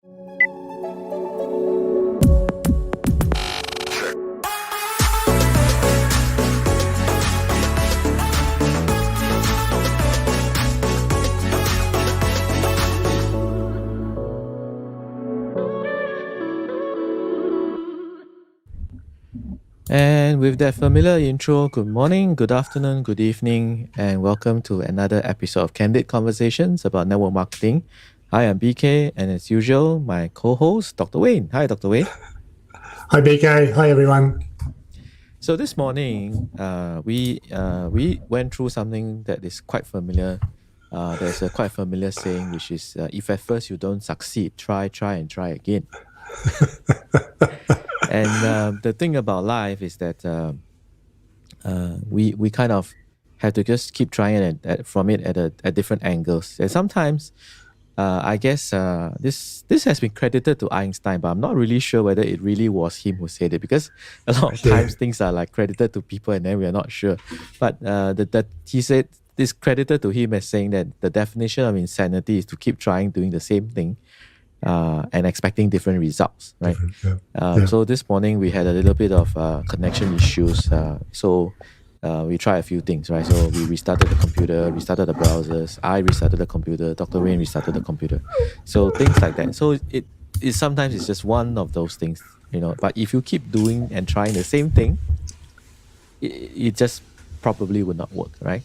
And with that familiar intro, good morning, good afternoon, good evening, and welcome to another episode of Candid Conversations about network marketing. Hi, I'm BK, and as usual, my co-host, Dr. Wayne. Hi, Dr. Wayne. Hi, BK. Hi, everyone. So this morning, we went through something that is quite familiar. There's a quite familiar saying, which is, if at first you don't succeed, try again. And the thing about life is that we kind of have to just keep trying it at different angles. And sometimes, I guess this has been credited to Einstein, but I'm not really sure whether it really was him who said it, because a lot of times things are like credited to people and then we are not sure. But he said this credited to him as saying that the definition of insanity is to keep trying doing the same thing and expecting different results, right? So this morning we had a little bit of connection issues. So we tried a few things, right? So we restarted the computer, restarted the browsers. I restarted the computer. Dr. Wayne restarted the computer. So things like that. So it sometimes it's just one of those things, But if you keep doing and trying the same thing, it just probably would not work, right?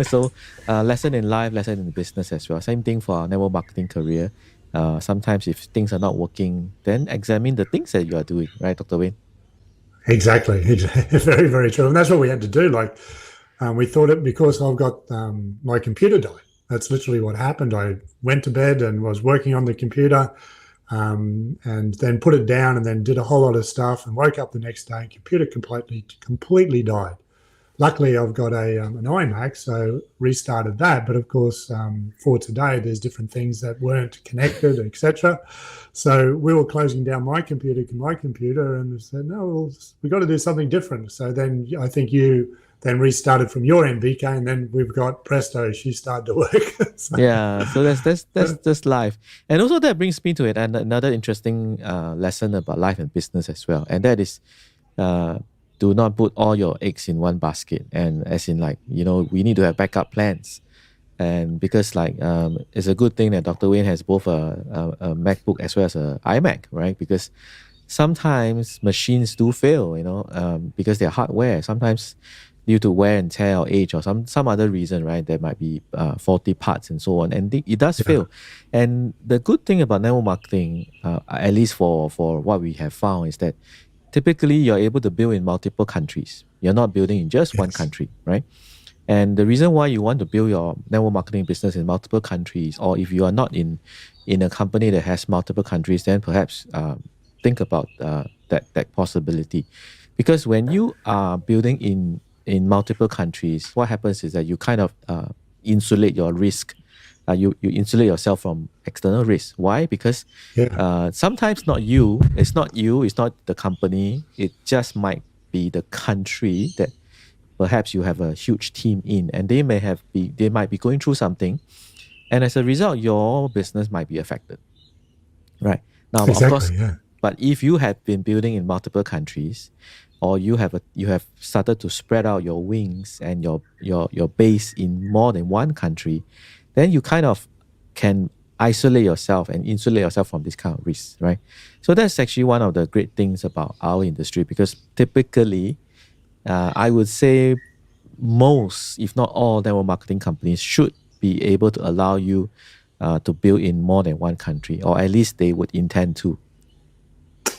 So lesson in life, lesson in business as well. Same thing for our network marketing career. Sometimes if things are not working, then examine the things that you are doing, right, Dr. Wayne? Exactly. Very, very true. And that's what we had to do. We thought it because I've got my computer died. That's literally what happened. I went to bed and was working on the computer and then put it down and then did a whole lot of stuff and woke up the next day and computer completely died. Luckily, I've got an iMac, so restarted that. But of course, for today, there's different things that weren't connected, etc. So we were closing down my computer, and said, no, we've got to do something different. So then I think you then restarted from your end, BK, and then we've got presto, she started to work. So that's just life. And also that brings me to it, and another interesting lesson about life and business as well. And that is, do not put all your eggs in one basket. And as in we need to have backup plans. And because it's a good thing that Dr. Wayne has both a MacBook as well as an iMac, right? Because sometimes machines do fail, because they're hardware. Sometimes due to wear and tear or age or some other reason, right? There might be faulty parts and so on. And it does fail. And the good thing about network marketing, at least for what we have found, is that typically you're able to build in multiple countries. You're not building in just one country, right? And the reason why you want to build your network marketing business in multiple countries, or if you are not in a company that has multiple countries, then perhaps think about that possibility. Because when you are building in multiple countries, what happens is that you kind of insulate your risk. You insulate yourself from external risk. Why? Because sometimes it's not the company, it just might be the country that perhaps you have a huge team in, and they might be going through something, and as a result, your business might be affected. Right. Now, of course, but if you have been building in multiple countries, or you have started to spread out your wings and your base in more than one country, then you kind of can isolate yourself and insulate yourself from this kind of risk, right? So that's actually one of the great things about our industry, because typically, I would say most, if not all, network marketing companies should be able to allow you to build in more than one country, or at least they would intend to.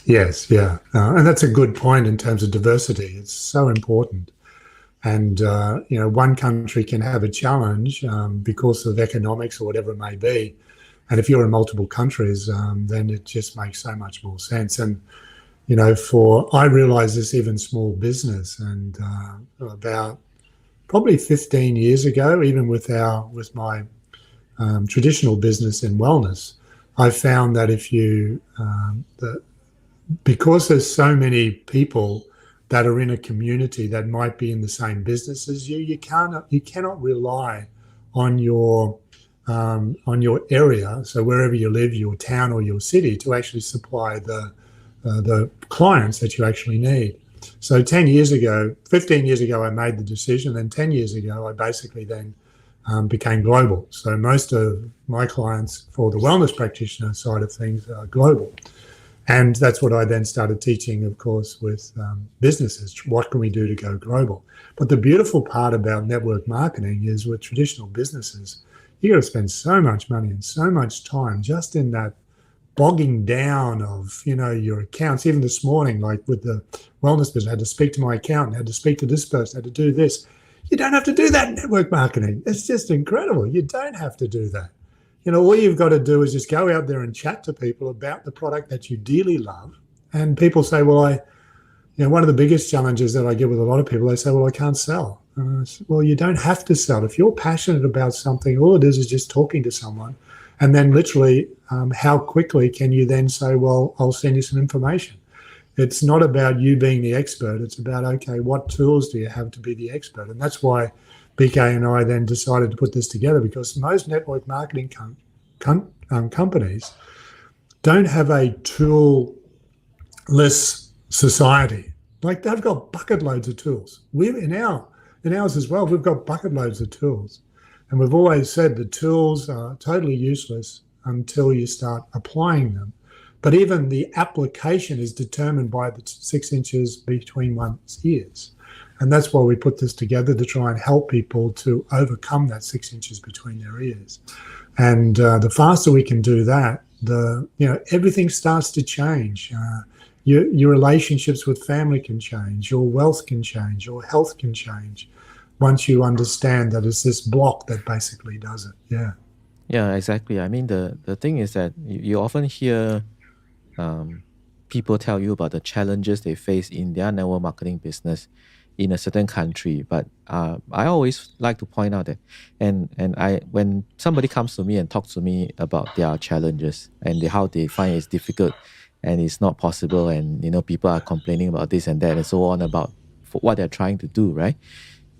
Yes, and that's a good point in terms of diversity. It's so important. And, one country can have a challenge because of economics or whatever it may be. And if you're in multiple countries, then it just makes so much more sense. And, I realized this even small business, and about probably 15 years ago, even with my traditional business in wellness, I found that because there's so many people that are in a community that might be in the same business as you cannot rely on your on your area, so wherever you live, your town or your city, to actually supply the clients that you actually need. So 10 years ago, 15 years ago, I made the decision. Then 10 years ago, I basically then became global. So most of my clients for the wellness practitioner side of things are global. And that's what I then started teaching, of course, with businesses. What can we do to go global? But the beautiful part about network marketing is with traditional businesses, you got to spend so much money and so much time just in that bogging down of, your accounts. Even this morning, like with the wellness business, I had to speak to my accountant, had to speak to this person, had to do this. You don't have to do that in network marketing. It's just incredible. You don't have to do that. All you've got to do is just go out there and chat to people about the product that you dearly love. And people say, well, one of the biggest challenges that I get with a lot of people, they say, well, I can't sell. Well, you don't have to sell. If you're passionate about something, all it is just talking to someone. And then literally, how quickly can you then say, well, I'll send you some information. It's not about you being the expert. It's about, okay, what tools do you have to be the expert? And that's why BK and I then decided to put this together, because most network marketing companies don't have a tool-less society. Like, they've got bucket loads of tools. In ours as well, we've got bucket loads of tools. And we've always said the tools are totally useless until you start applying them. But even the application is determined by the 6 inches between one's ears. And that's why we put this together, to try and help people to overcome that 6 inches between their ears. And the faster we can do that, everything starts to change. Your relationships with family can change, your wealth can change, your health can change, once you understand that it's this block that basically does it. Yeah. Yeah, exactly. I mean, the thing is that you often hear people tell you about the challenges they face in their network marketing business in a certain country. But I always like to point out that, when somebody comes to me and talks to me about their challenges and how they find it's difficult and it's not possible, and people are complaining about this and that and so on about what they're trying to do, right?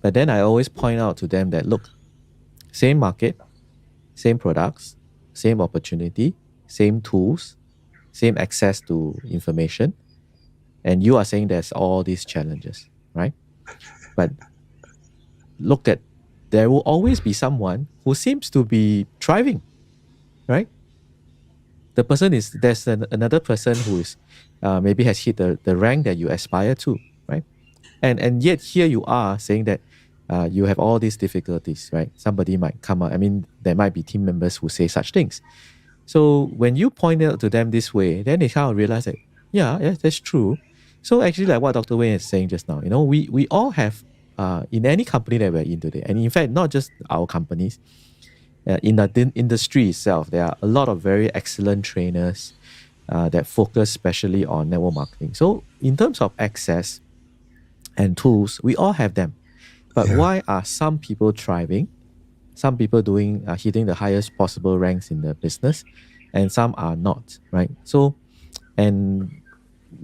But then I always point out to them that, look, same market, same products, same opportunity, same tools, same access to information, and you are saying there's all these challenges, right? But look at, there will always be someone who seems to be thriving, right? There's another person who is maybe has hit the rank that you aspire to, right? And yet here you are saying that you have all these difficulties, right? Somebody might come out. I mean, there might be team members who say such things. So when you point out to them this way, then they kind of realize that, yeah, that's true. So actually, like what Dr. Wayne is saying just now, we all have, in any company that we're in today, and in fact, not just our companies, in the industry itself, there are a lot of very excellent trainers that focus especially on network marketing. So in terms of access and tools, we all have them. But why are some people thriving, some people hitting the highest possible ranks in the business, and some are not, right? So, and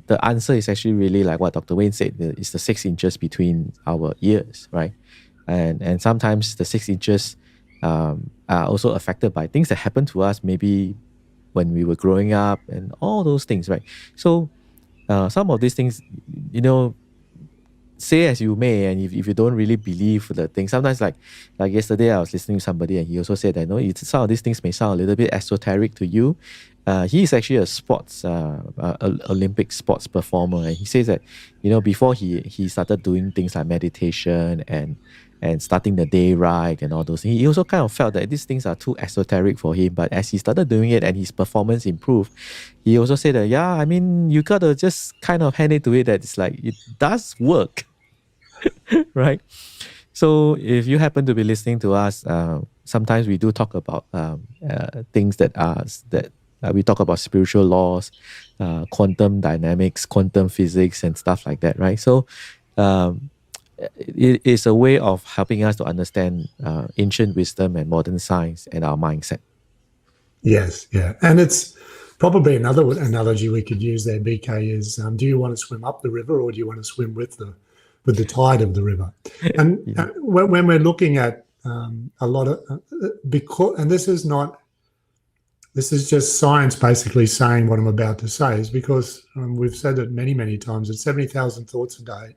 the answer is actually really like what Dr. Wayne said, it's the 6 inches between our ears, right? And sometimes the 6 inches are also affected by things that happened to us maybe when we were growing up and all those things, right? So some of these things, say as you may, and if you don't really believe the thing, sometimes like yesterday I was listening to somebody and he also said that some of these things may sound a little bit esoteric to you. He is actually a sports Olympic sports performer, and he says that before he started doing things like meditation and starting the day right and all those things, he also kind of felt that these things are too esoteric for him. But as he started doing it and his performance improved, he also said that you gotta just kind of hand it to it that it's like it does work. Right? So if you happen to be listening to us, sometimes we do talk about things that we talk about spiritual laws, quantum dynamics, quantum physics, and stuff like that, right? So it is a way of helping us to understand ancient wisdom and modern science and our mindset. Yes, yeah. And it's probably another analogy we could use there, BK, is do you want to swim up the river or do you want to swim with the tide of the river? And when we're looking at a lot of because, and this is just science basically saying what I'm about to say, is because we've said it many times that 70,000 thoughts a day,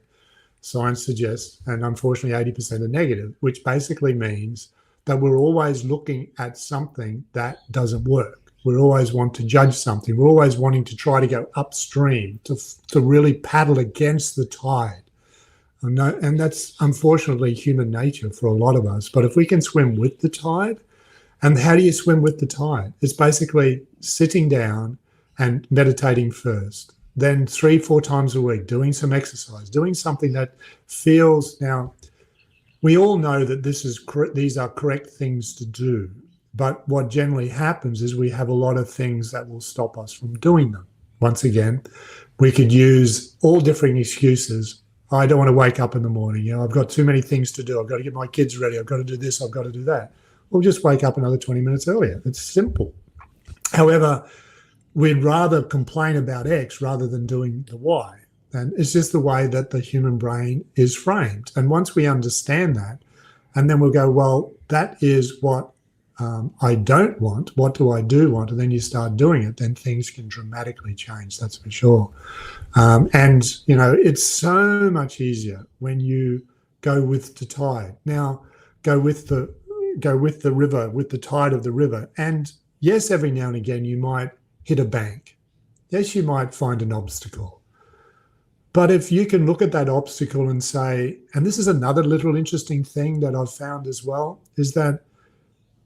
science suggests, and unfortunately 80% are negative, which basically means that we're always looking at something that doesn't work. We always want to judge something. We're always wanting to try to go upstream, to really paddle against the tide. And that's unfortunately human nature for a lot of us. But if we can swim with the tide, and how do you swim with the tide? It's basically sitting down and meditating first, then 3-4 times a week, doing some exercise, doing something that feels. Now, we all know that these are correct things to do. But what generally happens is we have a lot of things that will stop us from doing them. Once again, we could use all different excuses. I don't want to wake up in the morning. I've got too many things to do. I've got to get my kids ready. I've got to do this. I've got to do that. We'll just wake up another 20 minutes earlier. It's simple. However, we'd rather complain about X rather than doing the Y. And it's just the way that the human brain is framed. And once we understand that, and then we'll go, well, that is what I don't want. What do I do want? And then you start doing it, then things can dramatically change, that's for sure. And, it's so much easier when you go with the tide. Now, go with the river, with the tide of the river. And yes, every now and again, you might hit a bank. Yes, you might find an obstacle. But if you can look at that obstacle and say, and this is another little interesting thing that I've found as well, is that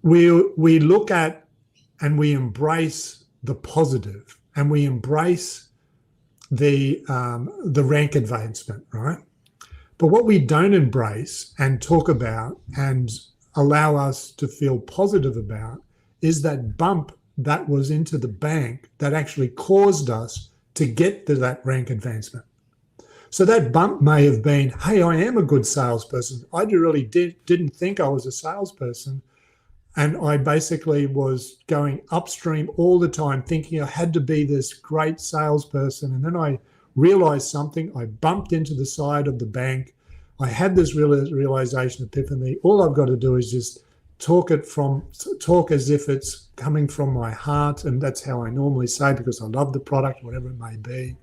we look at and we embrace the positive, and we embrace the rank advancement, right? But what we don't embrace and talk about and allow us to feel positive about is that bump that was into the bank that actually caused us to get to that rank advancement. So that bump may have been, hey, I am a good salesperson. I really didn't think I was a salesperson. And I basically was going upstream all the time, thinking I had to be this great salesperson. And then I realized something. I bumped into the side of the bank. I had this realization, epiphany. All I've got to do is just talk as if it's coming from my heart. And that's how I normally say, because I love the product, whatever it may be.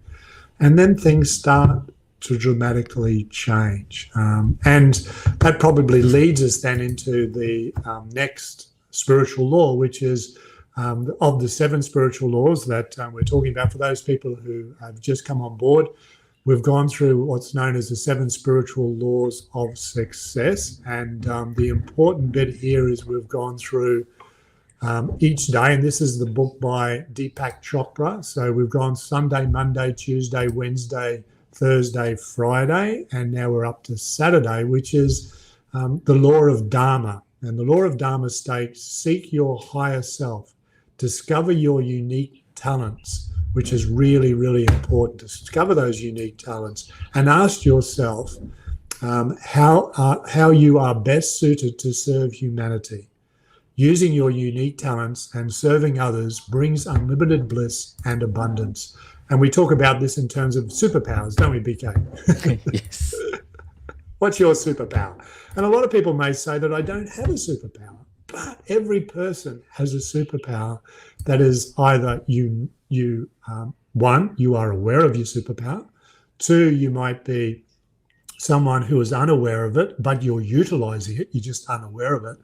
And then things start to dramatically change. And that probably leads us then into the next spiritual law, which is of the 7 spiritual laws that we're talking about. For those people who have just come on board, we've gone through what's known as the 7 spiritual laws of success. And the important bit here is we've gone through each day, and this is the book by Deepak Chopra. So we've gone Sunday, Monday, Tuesday, Wednesday, Thursday, Friday, and now we're up to Saturday, which is the Law of Dharma. And the Law of Dharma states, seek your higher self, discover your unique talents, which is really, really important. Discover those unique talents and ask yourself how you are best suited to serve humanity. Using your unique talents and serving others brings unlimited bliss and abundance. And we talk about this in terms of superpowers, don't we, BK? Yes. What's your superpower? And a lot of people may say that I don't have a superpower, but every person has a superpower that is either one, you are aware of your superpower. 2, you might be someone who is unaware of it, but you're utilizing it. You're just unaware of it.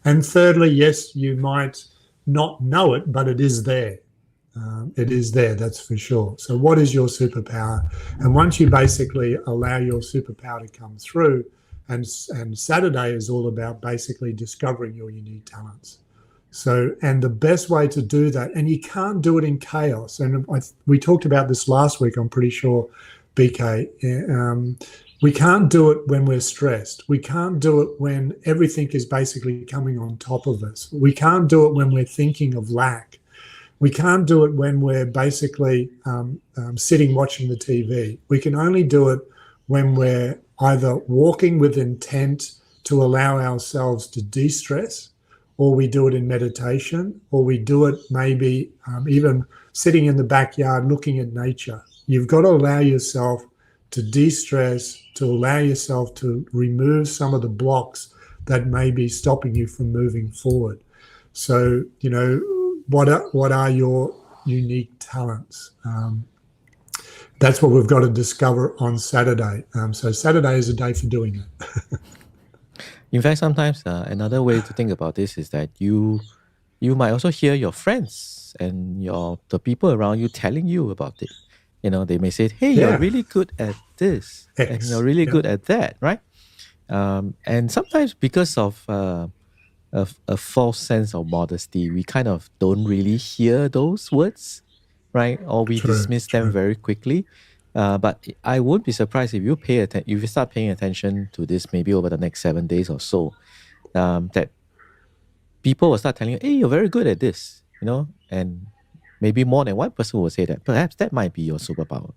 And thirdly, yes, you might not know it, but it is there. It is there, that's for sure. So what is your superpower? And once you basically allow your superpower to come through, and Saturday is all about basically discovering your unique talents. So, and the best way to do that, and you can't do it in chaos. And we talked about this last week, I'm pretty sure, BK. We can't do it when we're stressed. We can't do it when everything is basically coming on top of us. We can't do it when we're thinking of lack. We can't do it when we're basically sitting watching the TV. We can only do it when we're either walking with intent to allow ourselves to de-stress, or we do it in meditation, or we do it maybe even sitting in the backyard looking at nature. You've got to allow yourself to de-stress, to allow yourself to remove some of the blocks that may be stopping you from moving forward. So, what are your unique talents? That's what we've got to discover on Saturday. So Saturday is a day for doing it. In fact, sometimes another way to think about this is that you might also hear your friends and the people around you telling you about it. They may say, "Hey, you're really good at this, and you're really good at that," right? And sometimes because of a false sense of modesty, we kind of don't really hear those words, right? Or we dismiss them very quickly. But I won't be surprised if if you start paying attention to this maybe over the next 7 days or so, that people will start telling you, "Hey, you're very good at this," and maybe more than one person will say that. Perhaps that might be your superpower.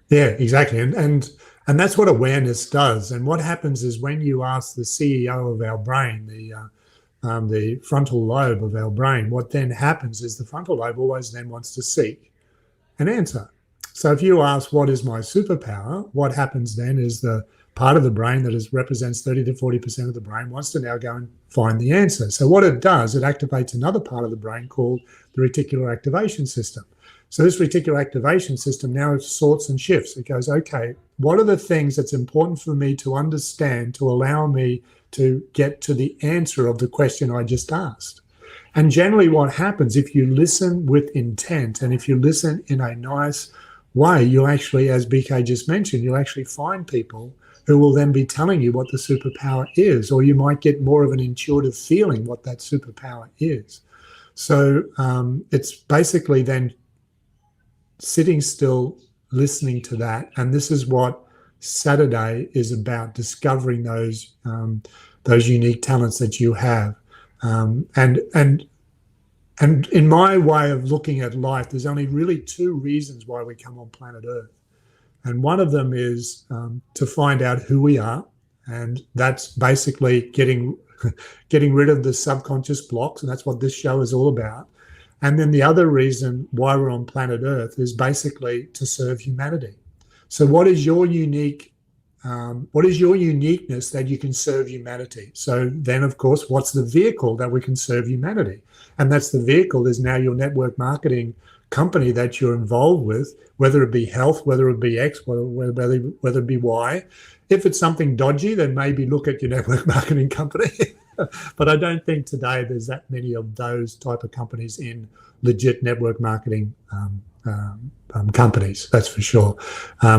Yeah, exactly. And that's what awareness does. And what happens is when you ask the CEO of our brain, the frontal lobe of our brain, what then happens is the frontal lobe always then wants to seek an answer. So if you ask, what is my superpower? What happens then is the part of the brain that represents 30 to 40% of the brain wants to now go and find the answer. So what it does, it activates another part of the brain called the reticular activation system. So this reticular activation system now sorts and shifts. It goes, okay, what are the things that's important for me to understand to allow me to get to the answer of the question I just asked? And generally what happens, if you listen with intent and if you listen in a nice way, you'll actually, as BK just mentioned, you'll actually find people who will then be telling you what the superpower is, or you might get more of an intuitive feeling what that superpower is. So it's basically then sitting still, listening to that. And this is what Saturday is about, discovering those unique talents that you have. And in my way of looking at life, there's only really two reasons why we come on planet Earth. And one of them is to find out who we are. And that's basically getting rid of the subconscious blocks. And that's what this show is all about. And then the other reason why we're on planet Earth is basically to serve humanity. So what is your uniqueness that you can serve humanity? So then, of course, what's the vehicle that we can serve humanity? And that's the vehicle is now your network marketing company that you're involved with, whether it be health, whether it be X, whether it be Y. If it's something dodgy, then maybe look at your network marketing company. But I don't think today there's that many of those type of companies in legit network marketing companies, that's for sure.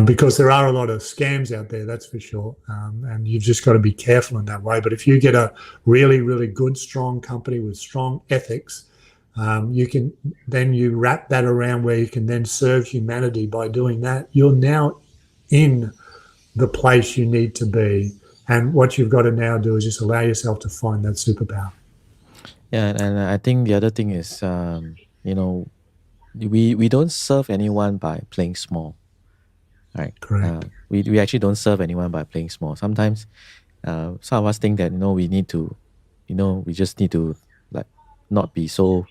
Because there are a lot of scams out there, that's for sure. And you've just got to be careful in that way. But if you get a really, really good, strong company with strong ethics, you wrap that around where you can then serve humanity by doing that. You're now in the place you need to be. And what you've got to now do is just allow yourself to find that superpower. Yeah, and I think the other thing is, we don't serve anyone by playing small, right? Correct. We actually don't serve anyone by playing small. Sometimes, some of us think that we need to, we just need to like not be so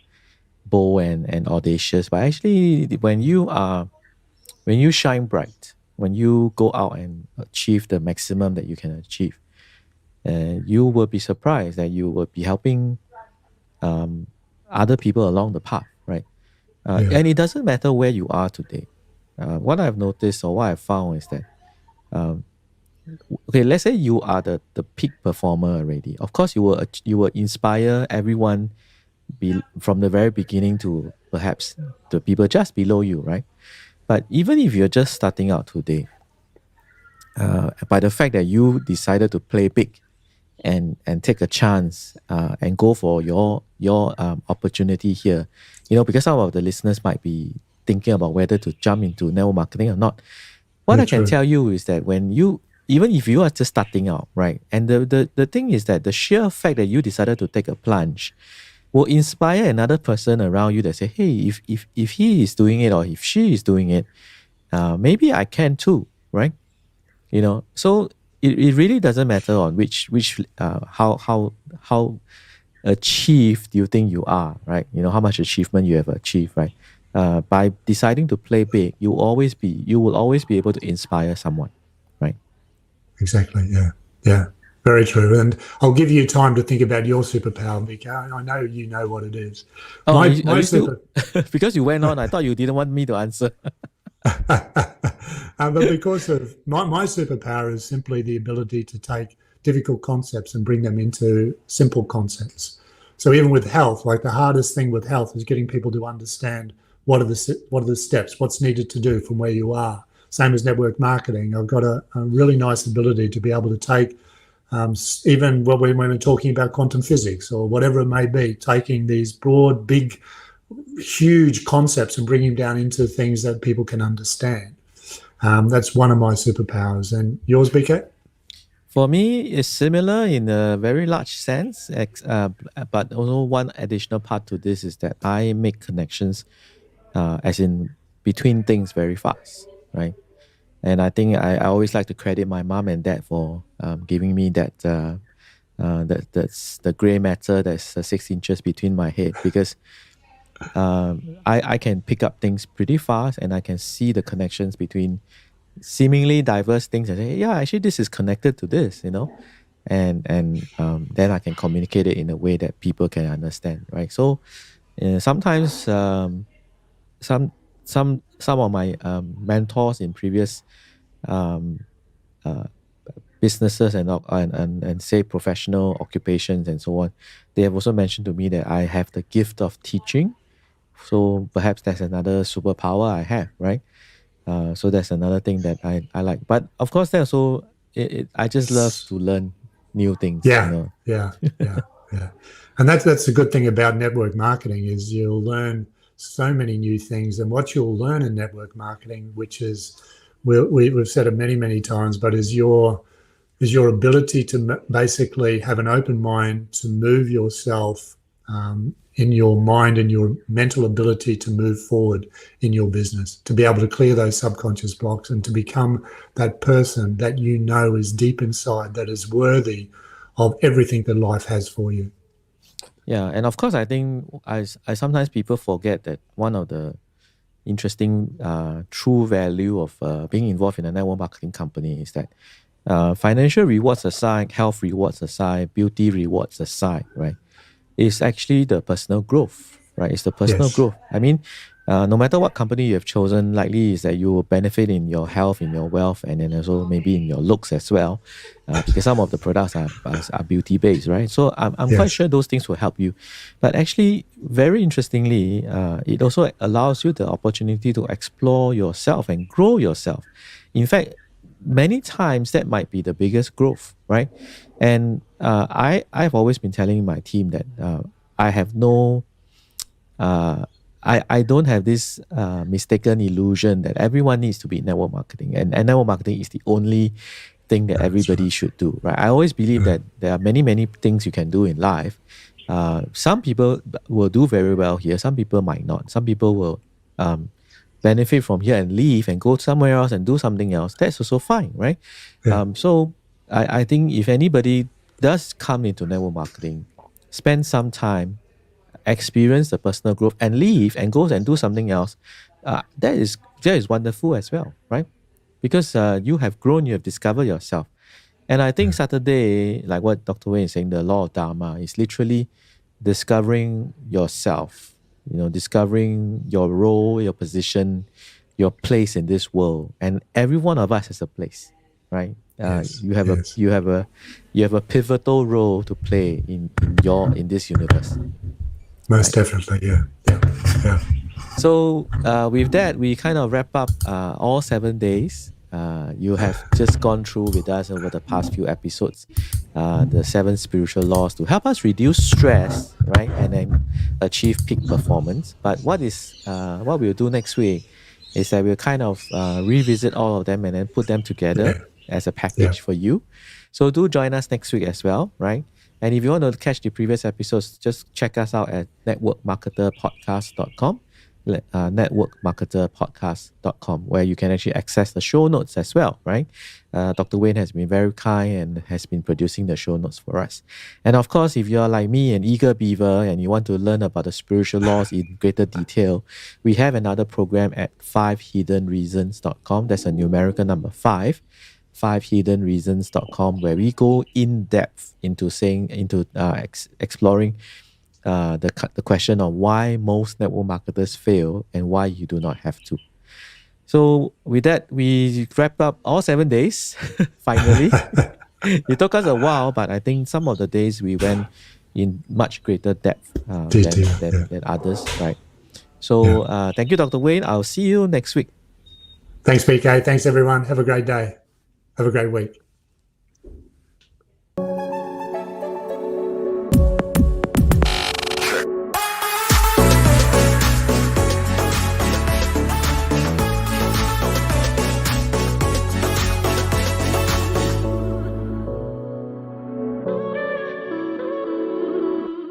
bold and audacious. But actually, when you shine bright, when you go out and achieve the maximum that you can achieve, you will be surprised that you will be helping other people along the path, right? And it doesn't matter where you are today. What I've noticed or what I've found is that, okay, let's say you are the peak performer already. Of course, you will inspire everyone from the very beginning to perhaps the people just below you, right? But even if you're just starting out today, by the fact that you decided to play big and take a chance and go for your opportunity here, because some of the listeners might be thinking about whether to jump into network marketing or not. What I can tell you is that even if you are just starting out, right, and the thing is that the sheer fact that you decided to take a plunge will inspire another person around you that say, hey, if he is doing it or if she is doing it, maybe I can too, right? So it really doesn't matter on which how achieved you think you are, right? How much achievement you have achieved, right? By deciding to play big, you will always be able to inspire someone, right? Exactly. Yeah. Very true. And I'll give you time to think about your superpower, Mika. I know you know what it is. Oh, My are my you still? super Because you went on, I thought you didn't want me to answer. but because of my superpower is simply the ability to take difficult concepts and bring them into simple concepts. So even with health, like the hardest thing with health is getting people to understand what are the steps, what's needed to do from where you are. Same as network marketing. I've got a really nice ability to be able to take even when we're talking about quantum physics or whatever it may be, taking these broad, big, huge concepts and bringing them down into things that people can understand. That's one of my superpowers. And yours, BK? For me, it's similar in a very large sense, but also one additional part to this is that I make connections, as in between things very fast, right? And I think I always like to credit my mom and dad for giving me that's the gray matter that's 6 inches between my head because I can pick up things pretty fast and I can see the connections between seemingly diverse things and say, yeah, actually this is connected to this, and then I can communicate it in a way that people can understand, right? So sometimes some some of my mentors in previous um, uh, businesses and say professional occupations and so on, they have also mentioned to me that I have the gift of teaching. So perhaps that's another superpower I have, right? So that's another thing that I like. But of course, there's also I just love to learn new things, Yeah, yeah, yeah, yeah. And that's the good thing about network marketing is you'll learn so many new things. And what you'll learn in network marketing, which is we've said it many, many times, but is your ability to basically have an open mind to move yourself in your mind and your mental ability to move forward in your business, to be able to clear those subconscious blocks and to become that person that you know is deep inside that is worthy of everything that life has for you. Yeah, and of course, I think I sometimes people forget that one of the interesting true value of being involved in a network marketing company is that financial rewards aside, health rewards aside, beauty rewards aside, right? It's actually the personal growth, right? It's the personal Yes. growth. I mean, no matter what company you have chosen, likely is that you will benefit in your health, in your wealth, and then also maybe in your looks as well, because some of the products are beauty based, right? So I'm quite Yes. sure those things will help you. But actually, very interestingly, it also allows you the opportunity to explore yourself and grow yourself. In fact, many times that might be the biggest growth, right? And I've always been telling my team that I have no I don't have this mistaken illusion that everyone needs to be in network marketing, and network marketing is the only thing that That's everybody right. should do, right? I always believe Yeah. that there are many things you can do in life. Some people will do very well here. Some people might not. Some people will um, benefit from here and leave and go somewhere else and do something else. That's also fine, right? Yeah. So I think if anybody does come into network marketing, spend some time, experience the personal growth, and leave and go and do something else, that is wonderful as well, right? Because you have grown, you have discovered yourself. And I think Yeah. Saturday, like what Dr. Wayne is saying, the law of Dharma is literally discovering yourself, discovering your role, your position, your place in this world. And every one of us has a place, right? Yes. You have a Yes. you have a you have a pivotal role to play in this universe, Most right? definitely. Yeah. Yeah. Yeah. So with that, we kind of wrap up all 7 days. You have just gone through with us over the past few episodes, the 7 spiritual laws to help us reduce stress, right, and then achieve peak performance. But what we'll do next week is that we'll kind of revisit all of them and then put them together Yeah. as a Yeah. package for you. So do join us next week as well, right? And if you want to catch the previous episodes, just check us out at networkmarketerpodcast.com, networkmarketerpodcast.com, where you can actually access the show notes as well, right? Dr. Wayne has been very kind and has been producing the show notes for us. And of course, if you're like me, an eager beaver, and you want to learn about the spiritual laws in greater detail, we have another program at 5hiddenreasons.com. That's a numerical number 5 5hiddenreasons.com, where we go in depth into exploring the question of why most network marketers fail and why you do not have to. So with that, we wrapped up all 7 days. Finally, it took us a while, but I think some of the days we went in much greater depth than others, right? So thank you, Dr. Wayne. I'll see you next week. Thanks, PK. Thanks, everyone. Have a great day. Have a great week.